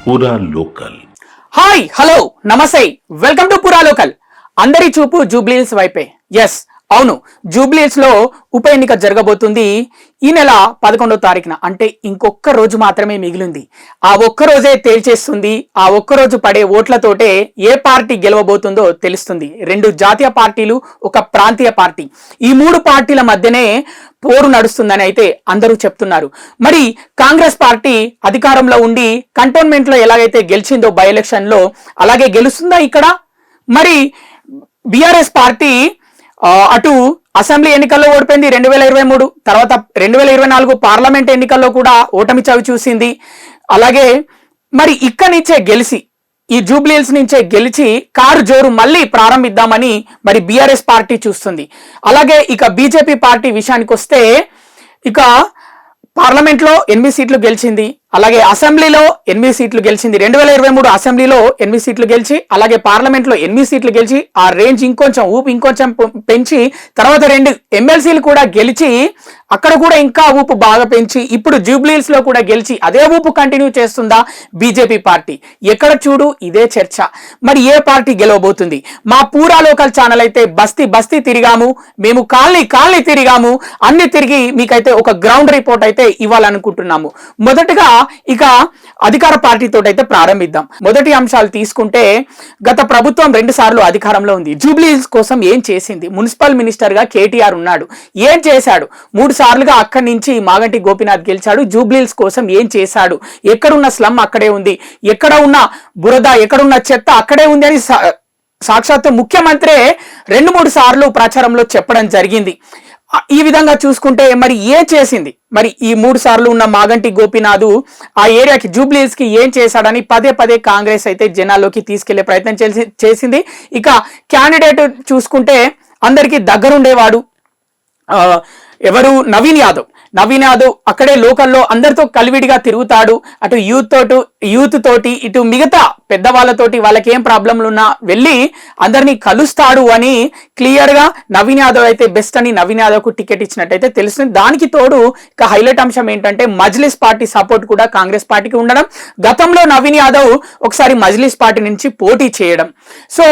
పూరా local. Hi hello నమస్తే, welcome to పూరా లోకల్. అందరి చూపు జూబ్లీహిల్స్ వైపే. ఎస్ అవును, జూబ్లీహిల్స్ లో ఉప ఎన్నిక జరగబోతుంది ఈ నెల 11వ తారీఖున. అంటే ఇంకొక రోజు మాత్రమే మిగిలింది. ఆ ఒక్క రోజే తేల్చేస్తుంది. ఆ ఒక్క రోజు పడే ఓట్లతోటే ఏ పార్టీ గెలవబోతుందో తెలుస్తుంది. రెండు జాతీయ పార్టీలు, ఒక ప్రాంతీయ పార్టీ, ఈ మూడు పార్టీల మధ్యనే పోరు నడుస్తుందని అయితే అందరూ చెప్తున్నారు. మరి కాంగ్రెస్ పార్టీ అధికారంలో ఉండి కంటోన్మెంట్ లో ఎలాగైతే గెలిచిందో బై ఎలక్షన్ లో, అలాగే గెలుస్తుందా ఇక్కడ? మరి బీఆర్ఎస్ పార్టీ అటు అసెంబ్లీ ఎన్నికల్లో ఓడిపోయింది 2023, తర్వాత 2024 పార్లమెంట్ ఎన్నికల్లో కూడా ఓటమి చవి చూసింది. అలాగే మరి ఇక్కడి నుంచే గెలిచి, ఈ జూబ్లీహిల్స్ నుంచే గెలిచి కారు జోరు మళ్ళీ ప్రారంభిద్దామని మరి బీఆర్ఎస్ పార్టీ చూస్తుంది. అలాగే ఇక బీజేపీ పార్టీ విషయానికి వస్తే, ఇక పార్లమెంట్ లో 8 సీట్లు గెలిచింది, అలాగే అసెంబ్లీలో 8 సీట్లు గెలిచింది. 2023 అసెంబ్లీలో 8 సీట్లు గెలిచి, అలాగే పార్లమెంట్ లో 8 సీట్లు గెలిచి, ఆ రేంజ్ ఇంకొంచెం పెంచి, తర్వాత 2 ఎమ్మెల్సీలు కూడా గెలిచి, అక్కడ కూడా ఇంకా ఊపు బాగా పెంచి, ఇప్పుడు జూబ్లీహిల్స్ లో కూడా గెలిచి అదే ఊపు కంటిన్యూ చేస్తుందా బీజేపీ పార్టీ? ఎక్కడ చూడు ఇదే చర్చ. మరి ఏ పార్టీ గెలవబోతుంది? మా పూరా లోకల్ ఛానల్ అయితే బస్తీ తిరిగాము, మేము కాలనీ తిరిగాము, అన్ని తిరిగి మీకైతే ఒక గ్రౌండ్ రిపోర్ట్ అయితే ఇవ్వాలనుకుంటున్నాము. మొదటగా ఇక అధికార పార్టీతో అయితే ప్రారంభిద్దాం. మొదటి అంశాలు తీసుకుంటే, గత ప్రభుత్వం 2 సార్లు అధికారంలో ఉంది. జూబ్లీహిల్స్ కోసం ఏం చేసింది? మున్సిపల్ మినిస్టర్ గా కేటీఆర్ ఉన్నాడు, ఏం చేశాడు? 3 సార్లుగా అక్కడి నుంచి మాగంటి గోపీనాథ్ గెలిచాడు. జూబ్లీహిల్స్ కోసం ఏం చేశాడు? ఎక్కడున్న స్లమ్ అక్కడే ఉంది, ఎక్కడ ఉన్న బురద, ఎక్కడున్న చెత్త అక్కడే ఉంది అని సాక్షాత్తు ముఖ్యమంత్రి 2-3 సార్లు ప్రచారంలో చెప్పడం జరిగింది. ఈ విధంగా చూసుకుంటే మరి ఏం చేసింది? మరి ఈ 3 సార్లు ఉన్న మాగంటి గోపీనాథ్ ఆ ఏరియాకి, జూబ్లీహిల్స్ కి ఏం చేశాడని పదే కాంగ్రెస్ అయితే జనాల్లోకి తీసుకెళ్లే ప్రయత్నం చేసింది. ఇక క్యాండిడేట్ చూసుకుంటే అందరికీ దగ్గరుండేవాడు ఎవరు? నవీన్ యాదవ్ అక్కడే లోకల్లో అందరితో కలివిడిగా తిరుగుతాడు. అటు యూత్ తోటి, ఇటు మిగతా పెద్దవాళ్ళతోటి, వాళ్ళకి ఏం ప్రాబ్లంలు ఉన్నా వెళ్ళి అందరినీ కలుస్తాడు అని క్లియర్ గా నవీన్ యాదవ్ అయితే బెస్ట్ అని నవీన్ యాదవ్ కు టికెట్ ఇచ్చినట్టయితే తెలుస్తుంది. దానికి తోడు ఇక హైలైట్ అంశం ఏంటంటే, మజ్లిస్ పార్టీ సపోర్ట్ కూడా కాంగ్రెస్ పార్టీకి ఉండడం. గతంలో నవీన్ యాదవ్ ఒకసారి మజ్లిస్ పార్టీ నుంచి పోటీ చేయడం. సో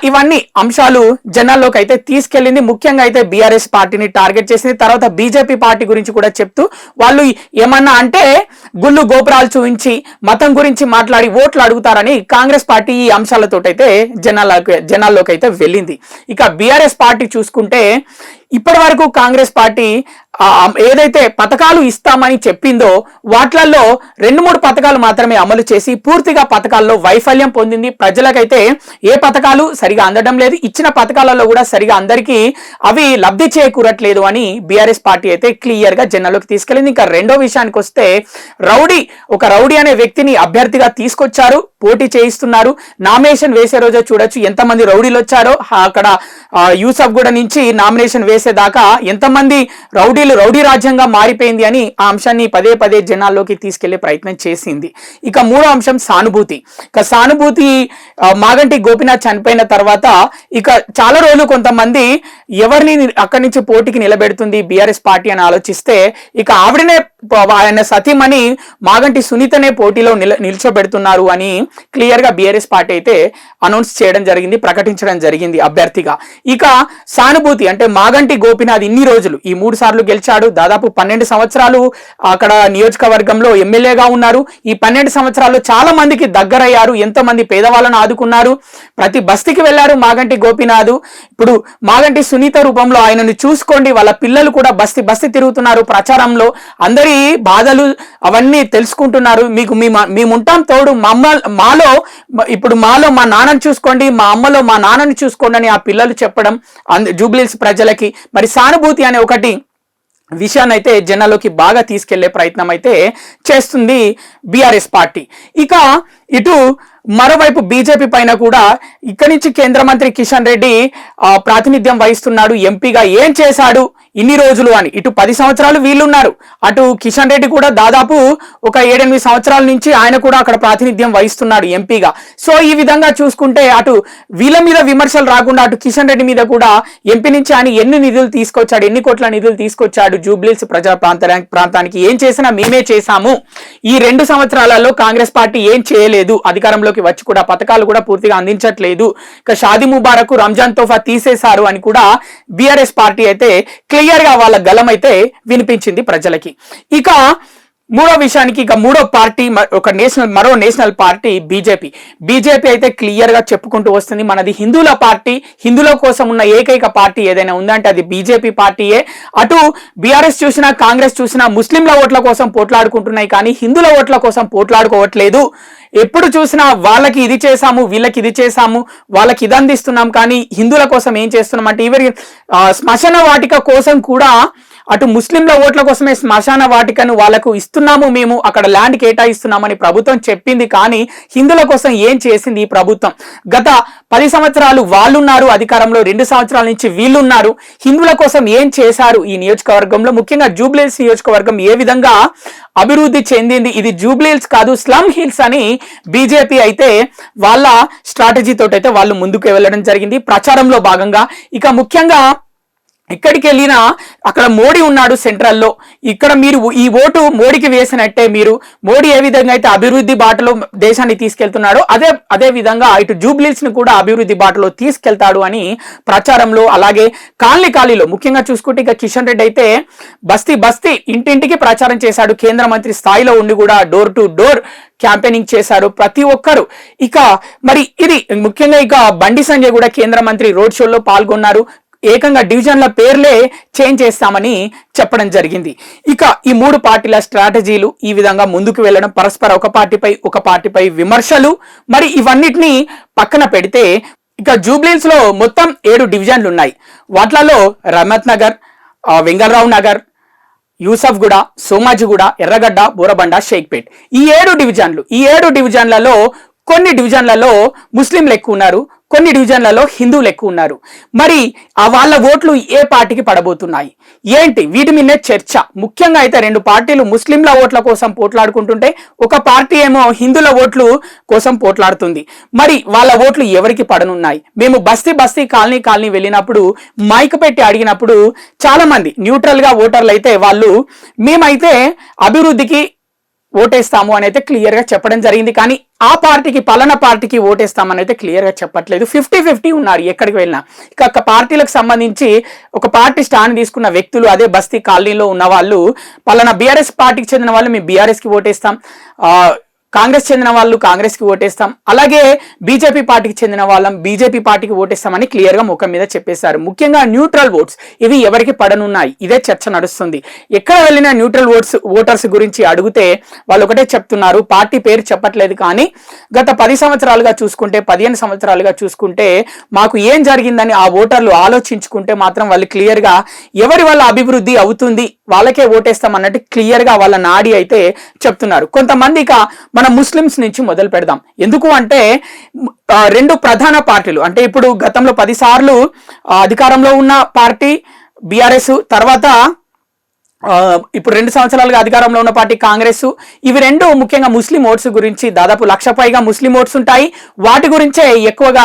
ఇవన్నీ అంశాలు జనాల్లోకి అయితే తీసుకెళ్లింది. ముఖ్యంగా అయితే బీఆర్ఎస్ పార్టీని టార్గెట్ చేసింది. తర్వాత బీజేపీ పార్టీ గురించి కూడా చెప్తూ, వాళ్ళు ఏమన్నా అంటే గుళ్ళు గోపురాలు చూపించి మతం గురించి మాట్లాడి ఓట్లు అడుగుతారని కాంగ్రెస్ పార్టీ ఈ అంశాలతోటైతే జనాల్లోకి అయితే వెళ్ళింది. ఇక బీఆర్ఎస్ పార్టీ చూసుకుంటే, ఇప్పటి వరకు కాంగ్రెస్ పార్టీ ఏదైతే పథకాలు ఇస్తామని చెప్పిందో వాట్లలో 2-3 పథకాలు మాత్రమే అమలు చేసి పూర్తిగా పథకాల్లో వైఫల్యం పొందింది. ప్రజలకైతే ఏ పథకాలు సరిగా అందడం లేదు, ఇచ్చిన పథకాలలో కూడా సరిగా అందరికీ అవి లబ్ధి చేకూరట్లేదు అని బీఆర్ఎస్ పార్టీ అయితే క్లియర్ గా జనాల్లోకి తీసుకెళ్ళింది. ఇంకా రెండో విషయానికి వస్తే, ఒక రౌడీ అనే వ్యక్తిని అభ్యర్థిగా తీసుకొచ్చారు, పోటీ చేయిస్తున్నారు. నామినేషన్ వేసే రోజే చూడొచ్చు ఎంతమంది రౌడీలు వచ్చారో. అక్కడ యూసఫ్ గూడ నుంచి నామినేషన్ వేసేదాకా ఎంతమంది రౌడీ రాజ్యంగా మారిపోయింది అని ఆ అంశాన్ని పదే జనాల్లోకి తీసుకెళ్లే ప్రయత్నం చేసింది. ఇక మూడో అంశం సానుభూతి. మాగంటి గోపీనాథ్ చనిపోయిన తర్వాత ఇక చాలా రోజులు కొంతమంది ఎవరిని అక్కడి నుంచి పోటీకి నిలబెడుతుంది బీఆర్ఎస్ పార్టీ అని ఆలోచిస్తే, ఇక ఆవిడనే, ఆయన సతీమణి మాగంటి సునీతనే పోటీలో నిల్చోబెడుతున్నారు అని క్లియర్ గా బీఆర్ఎస్ పార్టీ అయితే అనౌన్స్ చేయడం జరిగింది, ప్రకటించడం జరిగింది అభ్యర్థిగా. ఇక సానుభూతి అంటే, మాగంటి గోపీనాథ్ ఇన్ని రోజులు ఈ 3 సార్లు గెలిచాడు, దాదాపు 12 సంవత్సరాలు అక్కడ నియోజకవర్గంలో ఎమ్మెల్యేగా ఉన్నారు. ఈ 12 సంవత్సరాలు చాలా మందికి దగ్గరయ్యారు, ఎంతో మంది పేదవాళ్ళను ఆదుకున్నారు, ప్రతి బస్తీకి వెళ్లారు మాగంటి గోపీనాథ్. ఇప్పుడు మాగంటి సునీత రూపంలో ఆయనను చూసుకోండి, వాళ్ళ పిల్లలు కూడా బస్తీ తిరుగుతున్నారు ప్రచారంలో, అందరి బాధలు అవన్నీ తెలుసుకుంటున్నారు. మేముంటాం తోడు, మాలో మా నాన్నని చూసుకోండి, మా అమ్మలో మా నాన్నని చూసుకోండి అని ఆ పిల్లలు చెప్పడం జూబ్లీహిల్స్ ప్రజలకి. మరి సానుభూతి అనే ఒకటి విషయాన్ని అయితే జనాల్లోకి బాగా తీసుకెళ్లే ప్రయత్నం అయితే చేస్తుంది బీఆర్ఎస్ పార్టీ. ఇక ఇటు మరోవైపు బీజేపీ పైన కూడా ఇక్కడి నుంచి కేంద్ర మంత్రి కిషన్ రెడ్డి ప్రాతినిధ్యం వహిస్తున్నాడు. ఎంపీగా ఏం చేశాడు, ఇన్ని రోజులు అని. ఇటు 10 సంవత్సరాలు వీళ్ళున్నారు, అటు కిషన్ రెడ్డి కూడా దాదాపు ఒక 7-8 సంవత్సరాల నుంచి ఆయన కూడా అక్కడ ప్రాతినిధ్యం వహిస్తున్నాడు ఎంపీగా. సో ఈ విధంగా చూసుకుంటే అటు వీళ్ళ మీద విమర్శలు రాకుండా అటు కిషన్ రెడ్డి మీద కూడా ఎంపీ నుంచి ఆయన ఎన్ని నిధులు తీసుకొచ్చాడు, ఎన్ని కోట్ల నిధులు తీసుకొచ్చాడు జూబ్లీహిల్స్ ప్రజా ప్రాంతానికి, ఏం చేసినా మేమే చేశాము, ఈ 2 సంవత్సరాలలో కాంగ్రెస్ పార్టీ ఏం చేయలేదు, అధికారంలోకి వచ్చి కూడా పథకాలు కూడా పూర్తిగా అందించట్లేదు, ఇక షాదీ ముబారక్ రంజాన్ తోఫా తీసేశారు అని కూడా బీఆర్ఎస్ పార్టీ అయితే క్లియర్ గా వాళ్ళ గలం అయితే వినిపించింది ప్రజలకి. ఇక మూడో విషయానికి, ఇక మూడో పార్టీ మరో నేషనల్ పార్టీ బీజేపీ అయితే క్లియర్ గా చెప్పుకుంటూ వస్తుంది, మనది హిందువుల పార్టీ, హిందువుల కోసం ఉన్న ఏకైక పార్టీ ఏదైనా ఉందంటే అది బీజేపీ పార్టీయే. అటు బీఆర్ఎస్ చూసినా కాంగ్రెస్ చూసినా ముస్లింల ఓట్ల కోసం పోట్లాడుకుంటున్నాయి కానీ హిందువుల ఓట్ల కోసం పోట్లాడుకోవట్లేదు. ఎప్పుడు చూసినా వాళ్ళకి ఇది చేశాము, వీళ్ళకి ఇది చేశాము, వాళ్ళకి ఇది అందిస్తున్నాం, కానీ హిందువుల కోసం ఏం చేస్తున్నాం అంటే ఇవరి శ్మశాన వాటిక కోసం కూడా అటు ముస్లింల ఓట్ల కోసమే శ్మశాన వాటికను వాళ్ళకు ఇస్తున్నాము, మేము అక్కడ ల్యాండ్ కేటాయిస్తున్నామని ప్రభుత్వం చెప్పింది, కానీ హిందువుల కోసం ఏం చేసింది ఈ ప్రభుత్వం? గత 10 సంవత్సరాలు వాళ్ళున్నారు అధికారంలో, 2 సంవత్సరాల నుంచి వీళ్ళున్నారు, హిందువుల కోసం ఏం చేశారు ఈ నియోజకవర్గంలో? ముఖ్యంగా జూబ్లీహిల్స్ నియోజకవర్గం ఏ విధంగా అభివృద్ధి చెందింది? ఇది జూబ్లీహిల్స్ కాదు స్లమ్ హిల్స్ అని బీజేపీ అయితే వాళ్ళ స్ట్రాటజీ తోటి అయితే వాళ్ళు ముందుకు వెళ్ళడం జరిగింది ప్రచారంలో భాగంగా. ఇక ముఖ్యంగా ఎక్కడికి వెళ్ళినా అక్కడ మోడీ ఉన్నాడు సెంట్రల్లో, ఇక్కడ మీరు ఈ ఓటు మోడీకి వేసినట్టే, మీరు మోడీ ఏ విధంగా అయితే అభివృద్ధి బాటలో దేశాన్ని తీసుకెళ్తున్నాడో అదే విధంగా ఇటు జూబ్లీహిల్స్ ని కూడా అభివృద్ధి బాటలో తీసుకెళ్తాడు అని ప్రచారంలో, అలాగే కాలనీలో ముఖ్యంగా చూసుకుంటే ఇక కిషన్ రెడ్డి అయితే బస్తీ ఇంటింటికి ప్రచారం చేశాడు, కేంద్ర మంత్రి స్థాయిలో ఉండి కూడా డోర్ టు డోర్ క్యాంపెయినింగ్ చేశారు ప్రతి ఒక్కరు. ఇక మరి ఇది ముఖ్యంగా ఇక బండి సంజయ్ కూడా కేంద్ర మంత్రి రోడ్ షోలో పాల్గొన్నారు, ఏకంగా డివిజన్ల పేర్లే చేంజ్ చేస్తామని చెప్పడం జరిగింది. ఇక ఈ 3 పార్టీల స్ట్రాటజీలు ఈ విధంగా ముందుకు వెళ్ళడం, పరస్పర ఒక పార్టీపై విమర్శలు, మరి ఇవన్నిటిని పక్కన పెడితే ఇక జూబ్లీహిల్స్ లో మొత్తం 7 డివిజన్లు ఉన్నాయి. వాట్లలో రహమత్ నగర్, వెంగళరావు నగర్, యూసఫ్గూడ, సోమాజిగూడ, ఎర్రగడ్డ, బోరబండ, షేక్పేట్, ఈ 7 డివిజన్లలో కొన్ని డివిజన్లలో ముస్లింలు ఎక్కువ ఉన్నారు, కొన్ని డివిజన్లలో హిందువులు ఎక్కువ ఉన్నారు. మరి వాళ్ళ ఓట్లు ఏ పార్టీకి పడబోతున్నాయి ఏంటి, వీటి మీదే చర్చ. ముఖ్యంగా అయితే 2 పార్టీలు ముస్లింల ఓట్ల కోసం పోట్లాడుకుంటుంటే ఒక పార్టీ ఏమో హిందువుల ఓట్లు కోసం పోట్లాడుతుంది. మరి వాళ్ళ ఓట్లు ఎవరికి పడనున్నాయి? మేము బస్తీ కాలనీ వెళ్ళినప్పుడు మైక్ పెట్టి అడిగినప్పుడు చాలా మంది న్యూట్రల్ గా ఓటర్లు అయితే వాళ్ళు మేమైతే అభివృద్ధికి ఓటేస్తాము అని అయితే క్లియర్ గా చెప్పడం జరిగింది, కానీ ఆ పార్టీకి పలానా పార్టీకి ఓటేస్తామని అయితే క్లియర్ గా చెప్పట్లేదు. 50-50 ఉన్నారు ఎక్కడికి వెళ్ళినా. ఇక పార్టీలకు సంబంధించి ఒక పార్టీ స్టాండ్ తీసుకున్న వ్యక్తులు అదే బస్తీ కాలనీలో ఉన్న వాళ్ళు పలానా బీఆర్ఎస్ పార్టీకి చెందిన వాళ్ళు మేము బీఆర్ఎస్ కి ఓటేస్తాం, కాంగ్రెస్ చెందిన వాళ్ళు కాంగ్రెస్ కి ఓటేస్తాం, అలాగే బీజేపీ పార్టీకి చెందిన వాళ్ళం బీజేపీ పార్టీకి ఓటేస్తామని క్లియర్ గా ముఖం మీద చెప్పేశారు. ముఖ్యంగా న్యూట్రల్ ఓట్స్ ఇవి ఎవరికి పడనున్నాయి, ఇదే చర్చ నడుస్తుంది. ఎక్కడ వెళ్ళినా న్యూట్రల్ ఓటర్స్ గురించి అడిగితే వాళ్ళు ఒకటే చెప్తున్నారు, పార్టీ పేరు చెప్పట్లేదు, కానీ గత 10 సంవత్సరాలుగా చూసుకుంటే 15 సంవత్సరాలుగా చూసుకుంటే మాకు ఏం జరిగిందని ఆ ఓటర్లు ఆలోచించుకుంటే మాత్రం వాళ్ళు క్లియర్ గా ఎవరి వల్ల అభివృద్ధి అవుతుంది వాళ్ళకే ఓటేస్తాం అన్నట్టు క్లియర్ గా వాళ్ళ నాడి అయితే చెప్తున్నారు. కొంతమంది ఇక మన ముస్లిమ్స్ నుంచి మొదలు పెడదాం. ఎందుకు అంటే 2 ప్రధాన పార్టీలు అంటే ఇప్పుడు గతంలో 10 సార్లు అధికారంలో ఉన్న పార్టీ బీఆర్ఎస్, తర్వాత ఇప్పుడు 2 సంవత్సరాలుగా అధికారంలో ఉన్న పార్టీ కాంగ్రెస్, ఇవి 2 ముఖ్యంగా ముస్లిం ఓట్స్ గురించి దాదాపు 1,00,000 పైగా ముస్లిం ఓట్స్ ఉంటాయి, వాటి గురించే ఎక్కువగా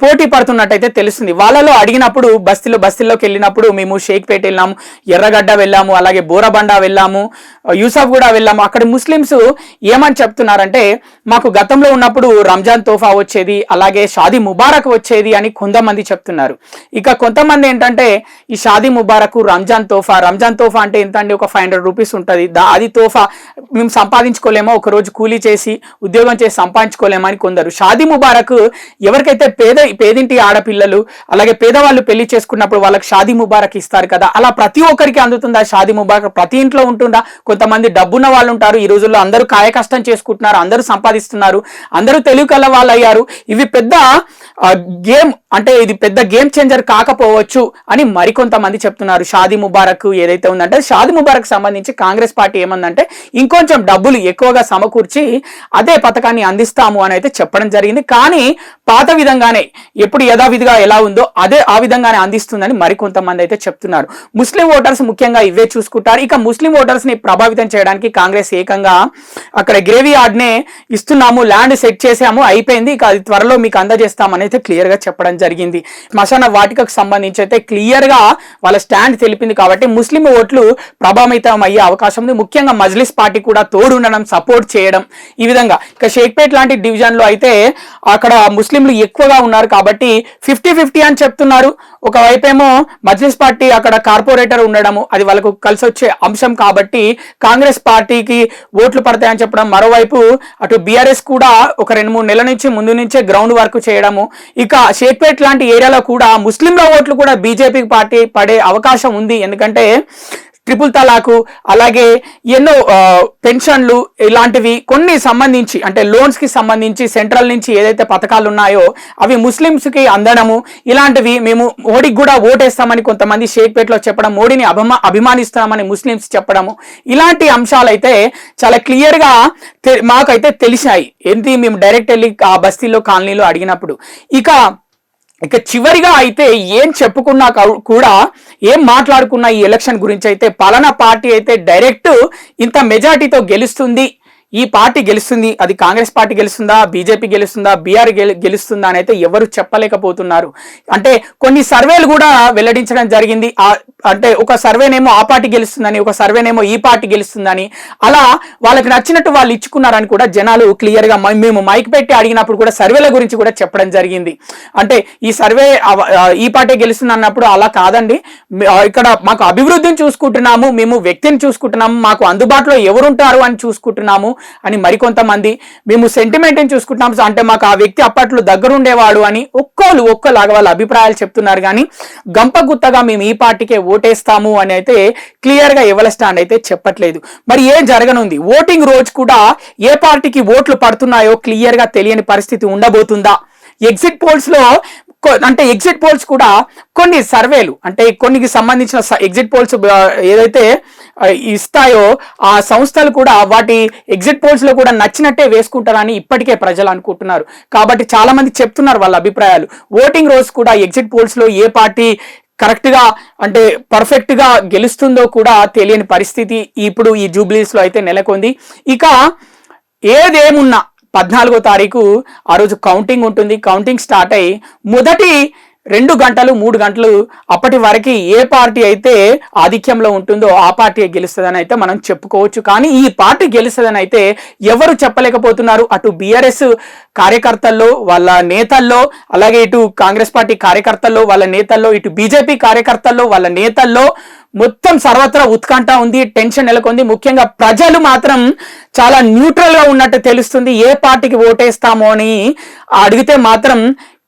పోటీ పడుతున్నట్టయితే తెలుస్తుంది. వాళ్ళలో అడిగినప్పుడు బస్తీల్లోకి వెళ్ళినప్పుడు మేము షేక్పేట్ వెళ్ళాము, ఎర్రగడ్డ వెళ్ళాము, అలాగే బోరబండ వెళ్ళాము, యూసఫ్ కూడా వెళ్ళాము, అక్కడ ముస్లిమ్స్ ఏమని చెప్తున్నారంటే మాకు గతంలో ఉన్నప్పుడు రంజాన్ తోఫా వచ్చేది, అలాగే షాదీ ముబారక్ వచ్చేది అని కొంతమంది చెప్తున్నారు. ఇక కొంతమంది ఏంటంటే ఈ షాదీ ముబారక్ రంజాన్ తోఫా అంటే ఎంత అండి, ఒక 500 రూపీస్ ఉంటుంది, అది తోఫా మేము సంపాదించుకోలేమో, ఒక రోజు కూలీ చేసి ఉద్యోగం చేసి సంపాదించుకోలేమో అని కొందరు. షాదీ ముబారక్ ఎవరికైతే పేదింటి ఆడపిల్లలు అలాగే పేదవాళ్ళు పెళ్లి చేసుకున్నప్పుడు వాళ్ళకి షాదీ ముబారక్ ఇస్తారు కదా, అలా ప్రతి ఒక్కరికి అందుతుందా షాదీ ముబారక్? ప్రతి ఇంట్లో ఉంటుందా? కొంతమంది డబ్బున్న వాళ్ళు ఉంటారు, ఈ రోజుల్లో అందరూ కాయ కష్టం చేసుకుంటున్నారు, అందరూ సంపాదిస్తున్నారు, అందరూ తెలివి కల వాళ్ళు అయ్యారు. ఇవి పెద్ద గేమ్ అంటే ఇది పెద్ద గేమ్ చేంజర్ కాకపోవచ్చు అని మరికొంతమంది చెప్తున్నారు. షాదీ ముబారక్ ఏదైతే ఉందంటే షాదీ ముబారక్ సంబంధించి కాంగ్రెస్ పార్టీ ఏమందంటే ఇంకొంచెం డబ్బులు ఎక్కువగా సమకూర్చి అదే పథకాన్ని అందిస్తాము అని అయితే చెప్పడం జరిగింది. కానీ పాత విధంగానే ఎప్పుడు యథావిధిగా ఎలా ఉందో అదే ఆ విధంగానే అందిస్తుందని మరికొంతమంది అయితే చెప్తున్నారు. ముస్లిం ఓటర్స్ ముఖ్యంగా ఇవే చూసుకుంటారు. ఇక ముస్లిం ఓటర్స్ ని ప్రభావితం చేయడానికి కాంగ్రెస్ ఏకంగా అక్కడ గ్రేవీ యార్డ్ నే ఇస్తున్నాము, ల్యాండ్ సెట్ చేసాము, అయిపోయింది, ఇక అది త్వరలో మీకు అందజేస్తామని అయితే క్లియర్ గా చెప్పడం జరిగింది. శ్మశాన వాటికకు సంబంధించి అయితే క్లియర్ గా వాళ్ళ స్టాండ్ తెలిపింది. కాబట్టి ముస్లిం ఓట్లు ప్రభావితం అయ్యే అవకాశం ఉంది. ముఖ్యంగా మజ్లిస్ పార్టీ కూడా తోడు ఉండడం, సపోర్ట్ చేయడం ఈ విధంగా. ఇక షేక్పేట్ లాంటి డివిజన్ లో అయితే అక్కడ ముస్లింలు ఎక్కువగా ఉన్నారు కాబట్టి 50-50 అని చెప్తున్నారు. ఒకవైపేమో మజ్లిస్ పార్టీ అక్కడ కార్పొరేటర్ ఉండడము అది వాళ్ళకు కలిసి వచ్చే అంశం కాబట్టి కాంగ్రెస్ పార్టీకి ఓట్లు పడతాయని చెప్పడం, మరోవైపు అటు బీఆర్ఎస్ కూడా ఒక 2-3 నెలల నుంచి ముందు నుంచే గ్రౌండ్ వర్క్ చేయడము. ఇక షేక్పేట్ లాంటి ఏరియాలో కూడా ముస్లింల ఓట్లు కూడా బీజేపీ పార్టీ పడే అవకాశం ఉంది. ఎందుకంటే ట్రిపుల్ తలాకు అలాగే ఎన్నో పెన్షన్లు ఇలాంటివి కొన్ని సంబంధించి అంటే లోన్స్ కి సంబంధించి సెంట్రల్ నుంచి ఏదైతే పథకాలు ఉన్నాయో అవి ముస్లిమ్స్ కి అందడము ఇలాంటివి మేము మోడీకి కూడా ఓటేస్తామని కొంతమంది షేక్పేట్లో చెప్పడం, మోడీని అభిమానిస్తామని ముస్లిమ్స్ చెప్పడము, ఇలాంటి అంశాలు అయితే చాలా క్లియర్ గా మాకైతే తెలిసాయి. ఏంటి మేము డైరెక్ట్ వెళ్ళి ఆ బస్తీలో కాలనీలో అడిగినప్పుడు. ఇక చివరిగా అయితే ఏం చెప్పుకున్నా కూడా ఏం మాట్లాడుకున్నా ఈ ఎలక్షన్ గురించి అయితే పలానా పార్టీ అయితే డైరెక్ట్ ఇంత మెజార్టీతో గెలుస్తుంది, ఈ పార్టీ గెలుస్తుంది, అది కాంగ్రెస్ పార్టీ గెలుస్తుందా, బీజేపీ గెలుస్తుందా, బీఆర్ గెలుస్తుందా అని అయితే ఎవరు చెప్పలేకపోతున్నారు. అంటే కొన్ని సర్వేలు కూడా వెల్లడించడం జరిగింది. అంటే ఒక సర్వేనేమో ఆ పార్టీ గెలుస్తుందని, ఒక సర్వేనేమో ఈ పార్టీ గెలుస్తుందని, అలా వాళ్ళకి నచ్చినట్టు వాళ్ళు ఇచ్చుకున్నారని కూడా జనాలు క్లియర్ గా మేము మైక్ పెట్టి అడిగినప్పుడు కూడా సర్వేల గురించి కూడా చెప్పడం జరిగింది. అంటే ఈ సర్వే ఈ పార్టీ గెలుస్తుంది అన్నప్పుడు అలా కాదండి, ఇక్కడ మాకు అభివృద్ధిని చూసుకుంటున్నాము, మేము వ్యక్తిని చూసుకుంటున్నాము, మాకు అందుబాటులో ఎవరుంటారు అని చూసుకుంటున్నాము అని మరికొంతమంది, మేము సెంటిమెంట్ ని చూసుకుంటున్నాం అంటే మాకు ఆ వ్యక్తి అప్పట్లో దగ్గరుండేవాడు అని ఒక్కలాగా వాళ్ళ అభిప్రాయాలు చెప్తున్నారు. కానీ గంపగుత్తగా మేము ఈ పార్టీకే ఓటేస్తాము అని అయితే క్లియర్ గా ఎవరి స్టాండ్ అయితే చెప్పట్లేదు. మరి ఏం జరగనుంది? ఓటింగ్ రోజు కూడా ఏ పార్టీకి ఓట్లు పడుతున్నాయో క్లియర్ గా తెలియని పరిస్థితి ఉండబోతుందా? ఎగ్జిట్ పోల్స్ లో అంటే ఎగ్జిట్ పోల్స్ కూడా కొన్ని సర్వేలు అంటే కొన్నికి సంబంధించిన ఎగ్జిట్ పోల్స్ ఏదైతే ఇస్తాయో ఆ సంస్థలు కూడా వాటి ఎగ్జిట్ పోల్స్ లో కూడా నచ్చినట్టే వేసుకుంటారని ఇప్పటికే ప్రజలు అనుకుంటున్నారు. కాబట్టి చాలా మంది చెప్తున్నారు వాళ్ళ అభిప్రాయాలు. ఓటింగ్ రోజు కూడా ఎగ్జిట్ పోల్స్ లో ఏ పార్టీ కరెక్ట్ గా అంటే పర్ఫెక్ట్ గా గెలుస్తుందో కూడా తెలియని పరిస్థితి ఇప్పుడు ఈ జూబ్లీస్ లో అయితే నెలకొంది. ఇక ఏదేమున్నా 14వ తారీఖు ఆ రోజు కౌంటింగ్ ఉంటుంది. కౌంటింగ్ స్టార్ట్ అయ్యి మొదటి 2 గంటలు 3 గంటలు అప్పటి వరకు ఏ పార్టీ అయితే ఆధిక్యంలో ఉంటుందో ఆ పార్టీ గెలుస్తుందని అయితే మనం చెప్పుకోవచ్చు. కానీ ఈ పార్టీ గెలుస్తుందని అయితే ఎవరు చెప్పలేకపోతున్నారు. అటు బీఆర్ఎస్ కార్యకర్తల్లో వాళ్ళ నేతల్లో, అలాగే ఇటు కాంగ్రెస్ పార్టీ కార్యకర్తల్లో వాళ్ళ నేతల్లో, ఇటు బీజేపీ కార్యకర్తల్లో వాళ్ళ నేతల్లో మొత్తం సర్వత్రా ఉత్కంఠ ఉంది, టెన్షన్ నెలకొంది. ముఖ్యంగా ప్రజలు మాత్రం చాలా న్యూట్రల్ గా ఉన్నట్టు తెలుస్తుంది. ఏ పార్టీకి ఓటేస్తామో అని అడిగితే మాత్రం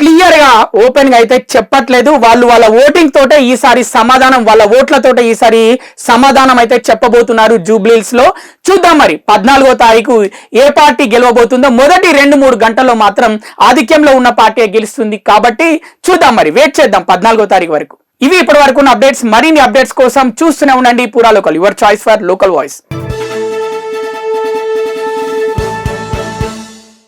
క్లియర్ గా ఓపెన్ గా అయితే చెప్పట్లేదు. వాళ్ళు వాళ్ళ ఓటింగ్ తోటే ఈసారి సమాధానం, వాళ్ళ ఓట్లతోటే ఈసారి సమాధానం అయితే చెప్పబోతున్నారు జూబ్లీస్ లో. చూద్దాం మరి 14వ తారీఖు ఏ పార్టీ గెలవబోతుందో. మొదటి 2-3 గంటల్లో మాత్రం ఆధిక్యంలో ఉన్న పార్టీ గెలుస్తుంది. కాబట్టి చూద్దాం మరి, వెయిట్ చేద్దాం 14వ తారీఖు వరకు. ఇవి ఇప్పటి వరకు ఉన్న అప్డేట్స్. మరిన్ని అప్డేట్స్ కోసం చూస్తూనే ఉండండి పూరా local, your choice for local voice.